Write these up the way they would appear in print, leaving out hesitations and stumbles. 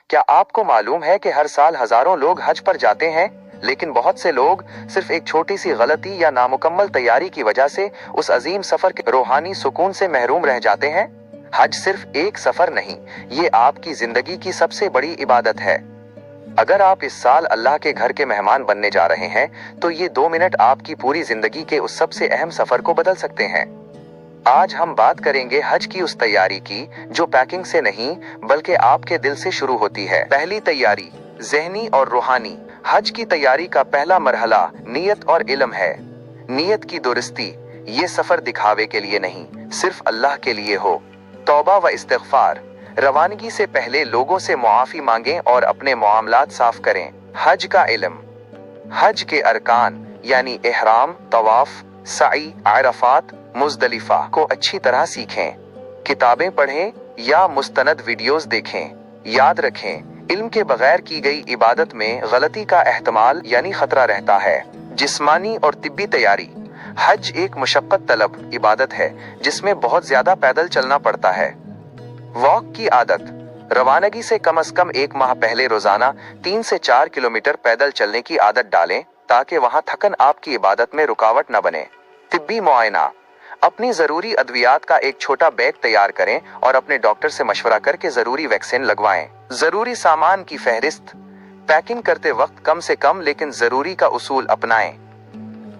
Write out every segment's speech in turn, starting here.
क्या आपको मालूम है कि हर साल हजारों लोग हज पर जाते हैं, लेकिन बहुत से लोग सिर्फ एक छोटी सी गलती या नामुकम्मल तैयारी की वजह से उस अजीम सफर के रूहानी सुकून से महरूम रह जाते हैं। हज सिर्फ एक सफर नहीं, ये आपकी जिंदगी की सबसे बड़ी इबादत है। अगर आप इस साल अल्लाह के घर के मेहमान बनने जा रहे हैं, तो ये 2 मिनट आपकी पूरी जिंदगी के उस सबसे अहम सफर को बदल सकते हैं। आज हम बात करेंगे हज की उस तैयारी की जो पैकिंग से नहीं बल्कि आपके दिल से शुरू होती है। पहली तैयारी, ज़हनी और रूहानी। हज की तैयारी का पहला मरहला नियत और इल्म है। नियत की दुरुस्ती, ये सफर दिखावे के लिए नहीं, सिर्फ अल्लाह के लिए हो। तौबा व इस्तिग़फ़ार, रवानगी से पहले लोगों से मुआफ़ी मांगें और अपने मामलात साफ करें। हज का इल्म, हज के अरकान यानी इहराम, तवाफ, साई, अरफात, मुज़दलिफा को अच्छी तरह सीखें। किताबें पढ़ें या मुस्तनद वीडियोस देखें। याद रखें, इल्म के बगैर की गई इबादत में गलती का एहतमाल यानी खतरा रहता है। जिस्मानी और तिब्बी तैयारी। हज एक मुशक्कत तलब इबादत है जिसमें बहुत ज्यादा पैदल चलना पड़ता है। वॉक की आदत, रवानगी से कम 1 माह पहले रोजाना 3 से 4 किलोमीटर पैदल चलने की आदत डालें ताकि वहां थकन आपकी इबादत में रुकावट न बने। तिब्बी मुआयना, अपनी जरूरी अद्वियात का एक छोटा बैग तैयार करें और अपने डॉक्टर से मशवरा करके जरूरी वैक्सीन लगवाएं। जरूरी सामान की फहरिस्त, पैकिंग करते वक्त कम से कम लेकिन जरूरी का उसूल अपनाएं।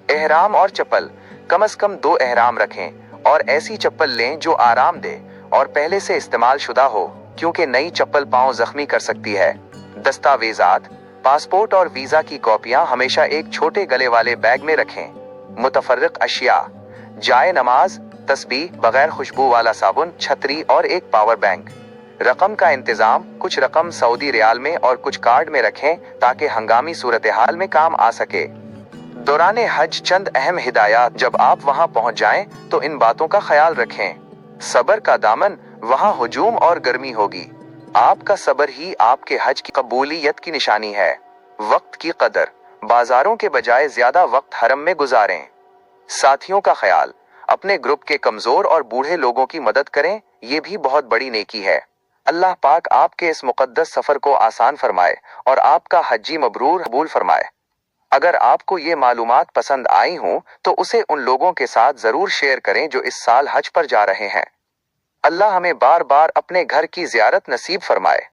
एहराम और चप्पल, कम से कम 2 एहराम रखें और ऐसी चप्पल लें जो आराम दे और पहले से इस्तेमाल शुदा हो, क्योंकि नई चप्पल पांव जख्मी कर सकती है। दस्तावेजात, पासपोर्ट और वीजा की कॉपियां हमेशा एक छोटे गले वाले बैग में रखें। मुतफर्रिक अशिया, जाए नमाज, तस्बीह, बगैर खुशबू वाला साबुन, छतरी और एक पावर बैंक। रकम का इंतजाम, कुछ रकम सऊदी रियाल में और कुछ कार्ड में रखें ताकि हंगामी सूरत हाल में काम आ सके। दौरान हज चंद अहम हिदायत, जब आप वहां पहुंच जाएं तो इन बातों का ख्याल रखें। सबर का दामन, वहां हुजूम और गर्मी होगी। आपका सबर ही आपके हज की कबूलियत की निशानी है। वक्त की कदर, बाजारों के बजाय ज्यादा वक्त हरम में गुजारें। साथियों का ख्याल, अपने ग्रुप के कमजोर और बूढ़े लोगों की मदद करें, ये भी बहुत बड़ी नेकी है। अल्लाह पाक आपके इस मुकद्दस सफर को आसान फरमाए और आपका हज्जी मबरूर कबूल फरमाए। अगर आपको ये मालूमात पसंद आई हों तो उसे उन लोगों के साथ जरूर शेयर करें जो इस साल हज पर जा रहे हैं। अल्लाह हमें बार बार अपने घर की ज़ियारत नसीब फरमाए।